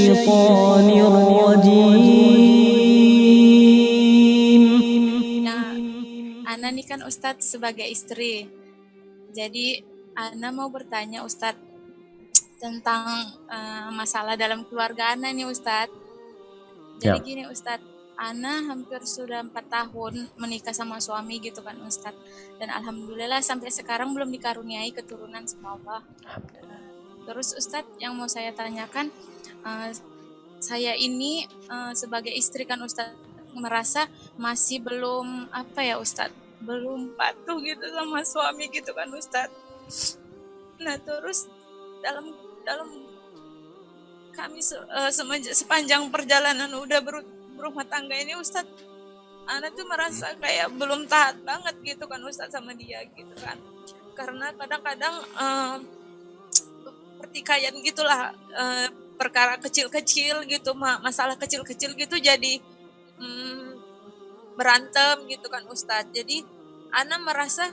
الشيطان الرجيم. Nah, Ana nih kan Ustadz sebagai istri. Jadi Ana mau bertanya Ustadz tentang masalah dalam keluarga Ana nih Ustadz. Jadi gini Ustadz, Ana hampir sudah 4 tahun menikah sama suami gitu kan Ustadz. Dan Alhamdulillah sampai sekarang belum dikaruniai keturunan sama Allah. Terus Ustadz yang mau saya tanyakan, saya ini sebagai istri kan Ustadz merasa masih belum Ustadz, belum patuh gitu sama suami gitu kan Ustadz. Nah terus dalam kami sepanjang perjalanan udah berumah tangga ini Ustadz, Ana tuh merasa kayak belum taat banget gitu kan Ustadz sama dia gitu kan. Karena kadang-kadang pertikaian gitulah, perkara kecil-kecil gitu, masalah kecil-kecil gitu jadi berantem gitu kan Ustadz. Jadi Ana merasa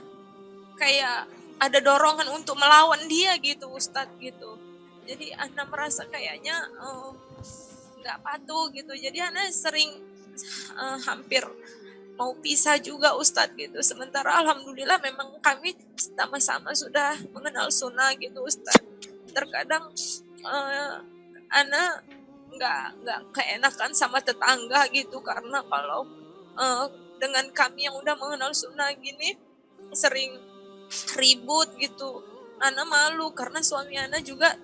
kayak ada dorongan untuk melawan dia gitu Ustadz gitu. Jadi Ana merasa kayaknya nggak patuh gitu. Jadi Ana sering hampir mau pisah juga Ustadz gitu. Sementara Alhamdulillah memang kami sama-sama sudah mengenal sunnah gitu Ustadz. Terkadang Ana nggak keenakan sama tetangga gitu, karena kalau dengan kami yang udah mengenal sunnah gini sering ribut gitu. Ana malu karena suami Ana juga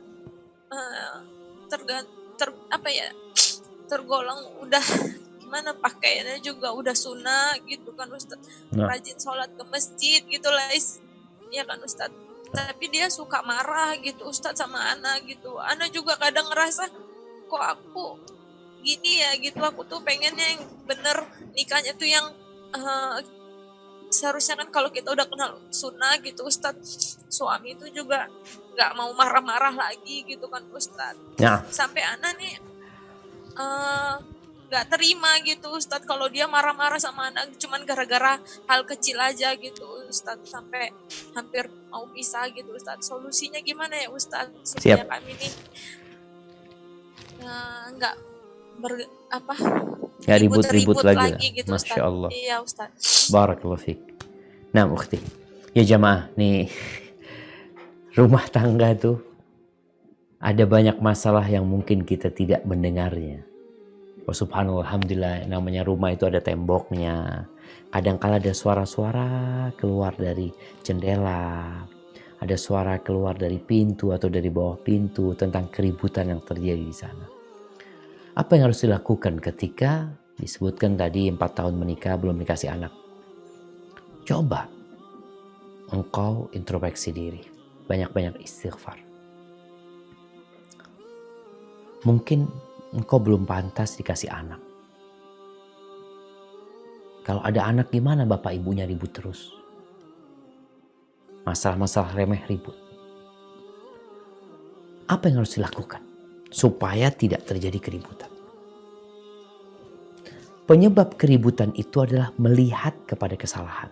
tergolong udah gimana, pakaiannya juga udah sunnah gitu kan Ustadz, rajin sholat ke masjid gitu lah ya kan Ustadz. Tapi dia suka marah gitu Ustadz sama Ana gitu. Ana juga kadang ngerasa kok aku gini ya gitu, aku tuh pengennya yang bener nikahnya tuh yang seharusnya kan kalau kita udah kenal sunnah gitu Ustadz, suami itu juga nggak mau marah-marah lagi gitu kan Ustadz. Sampai Ana nih nggak terima gitu Ustadz kalau dia marah-marah sama anak cuman gara-gara hal kecil aja gitu Ustadz, sampai hampir mau pisah gitu Ustadz. Solusinya gimana ya Ustadz supaya kami nih nggak ribut-ribut lagi gitu Ustadz. Masya Allah. Iya Ustadz. Barakallahu fiik. Nah ukhti, ya jamaah nih, rumah tangga tuh ada banyak masalah yang mungkin kita tidak mendengarnya. Oh subhanallah, alhamdulillah, namanya rumah itu ada temboknya. Kadang-kala ada suara-suara keluar dari jendela, ada suara keluar dari pintu atau dari bawah pintu tentang keributan yang terjadi di sana. Apa yang harus dilakukan ketika disebutkan tadi 4 tahun menikah belum dikasih anak? Coba engkau introspeksi diri, banyak-banyak istighfar. Mungkin engkau belum pantas dikasih anak. Kalau ada anak gimana bapak ibunya ribut terus? Masalah-masalah remeh ribut. Apa yang harus dilakukan supaya tidak terjadi keributan? Penyebab keributan itu adalah melihat kepada kesalahan.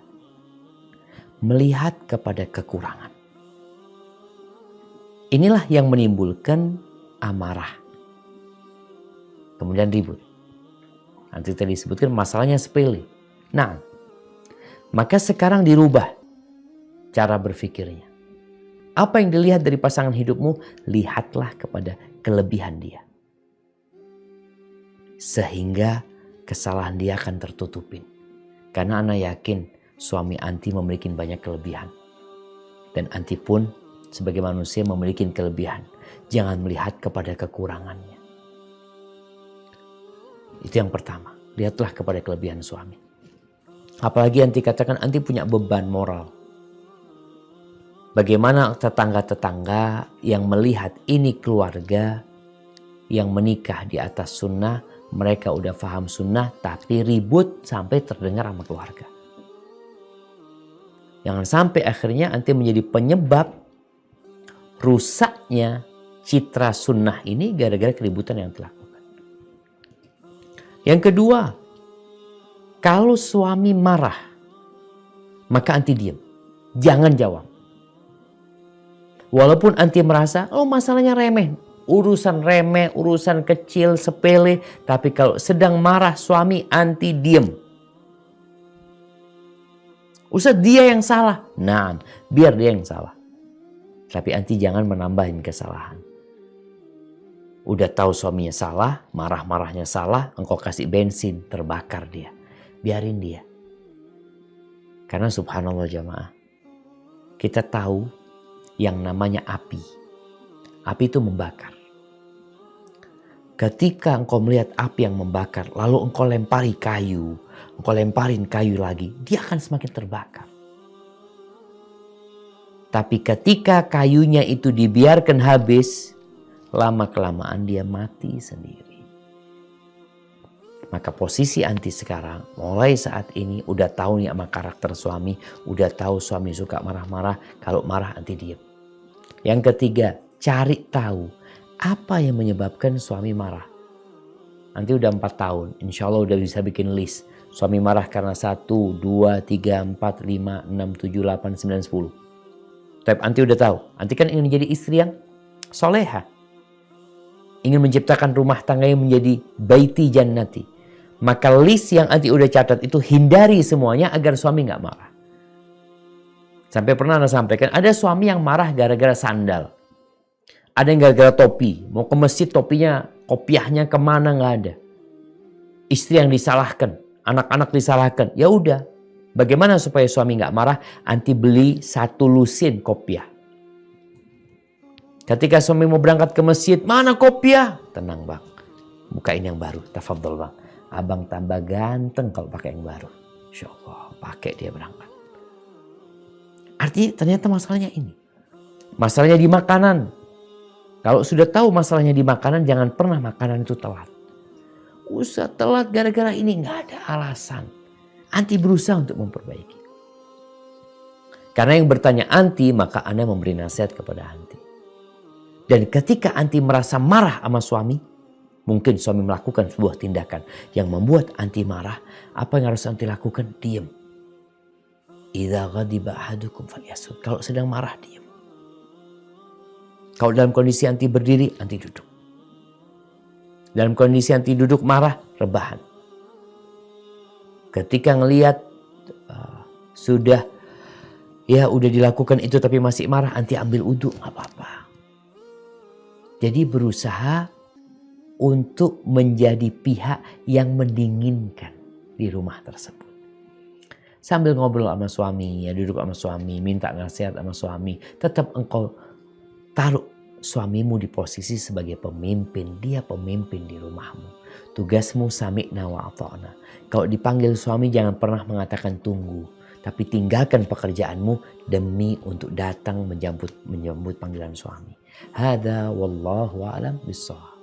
Melihat kepada kekurangan. Inilah yang menimbulkan amarah. Kemudian ribut. Nanti tadi disebutkan masalahnya sepele. Nah, maka sekarang dirubah cara berpikirnya. Apa yang dilihat dari pasangan hidupmu, lihatlah kepada kelebihan dia. Sehingga kesalahan dia akan tertutupin. Karena ana yakin suami anti memiliki banyak kelebihan. Dan anti pun sebagai manusia memiliki kelebihan. Jangan melihat kepada kekurangannya. Itu yang pertama. Lihatlah kepada kelebihan suami. Apalagi anti katakan anti punya beban moral. Bagaimana tetangga-tetangga yang melihat ini keluarga yang menikah di atas sunnah, mereka udah paham sunnah tapi ribut sampai terdengar sama keluarga. Jangan sampai akhirnya anti menjadi penyebab rusaknya citra sunnah ini gara-gara keributan yang dilakukan. Yang kedua, kalau suami marah, maka anti diam. Jangan jawab. Walaupun anti merasa, oh masalahnya remeh. urusan remeh, urusan kecil, sepele. Tapi kalau sedang marah suami, anti diem. Ustaz, dia yang salah. Nah, biar dia yang salah. Tapi anti jangan menambahin kesalahan. Udah tahu suaminya salah, marah-marahnya salah, engkau kasih bensin, terbakar dia. Biarin dia. Karena subhanallah jamaah, kita tahu yang namanya api. Api itu membakar. Ketika engkau melihat api yang membakar, lalu engkau lempari kayu, engkau lemparin kayu lagi, dia akan semakin terbakar. Tapi ketika kayunya itu dibiarkan habis, lama-kelamaan dia mati sendiri. Maka posisi anti sekarang, mulai saat ini udah tahu nih sama karakter suami, udah tahu suami suka marah-marah, kalau marah anti diem. Yang ketiga, cari tahu apa yang menyebabkan suami marah. Nanti udah 4 tahun, insya Allah udah bisa bikin list. Suami marah karena 1, 2, 3, 4, 5, 6, 7, 8, 9, 10. Tapi anti udah tahu, anti kan ingin jadi istri yang soleha. Ingin menciptakan rumah tangga yang menjadi baiti jannati. Maka list yang anti udah catat itu hindari semuanya agar suami gak marah. Sampai pernah Anda sampaikan, ada suami yang marah gara-gara sandal. Ada yang gara-gara topi. Mau ke masjid topinya, kopiahnya kemana gak ada. Istri yang disalahkan, anak-anak disalahkan. Ya udah, bagaimana supaya suami gak marah? Anti beli 1 lusin kopiah. Ketika suami mau berangkat ke masjid, mana kopiah? Tenang bang, bukain yang baru. Tafadhol bang, abang tambah ganteng kalau pakai yang baru. Insya Allah, pakai dia berangkat. Artinya ternyata masalahnya ini. Masalahnya di makanan. Kalau sudah tahu masalahnya di makanan, jangan pernah makanan itu telat. Usah telat gara-gara ini, nggak ada alasan. Anti berusaha untuk memperbaiki. Karena yang bertanya anti, maka Anda memberi nasihat kepada anti. Dan ketika anti merasa marah sama suami, mungkin suami melakukan sebuah tindakan yang membuat anti marah, apa yang harus anti lakukan? Diam. Idza ghadiba ahadukum falyasut. Kalau sedang marah, diam. Kalau dalam kondisi anti berdiri, anti duduk. Dalam kondisi anti duduk marah, rebahan. Ketika ngelihat sudah dilakukan itu tapi masih marah, anti ambil uduk, nggak apa-apa. Jadi berusaha untuk menjadi pihak yang mendinginkan di rumah tersebut. Sambil ngobrol sama suami, ya duduk sama suami, minta nasihat sama suami. Tetap engkau taruh suamimu di posisi sebagai pemimpin. Dia pemimpin di rumahmu. Tugasmu sami'na wa ata'na. Kalau dipanggil suami jangan pernah mengatakan tunggu. Tapi tinggalkan pekerjaanmu demi untuk datang menjemput panggilan suami. Hada wallahu a'lam bissawab.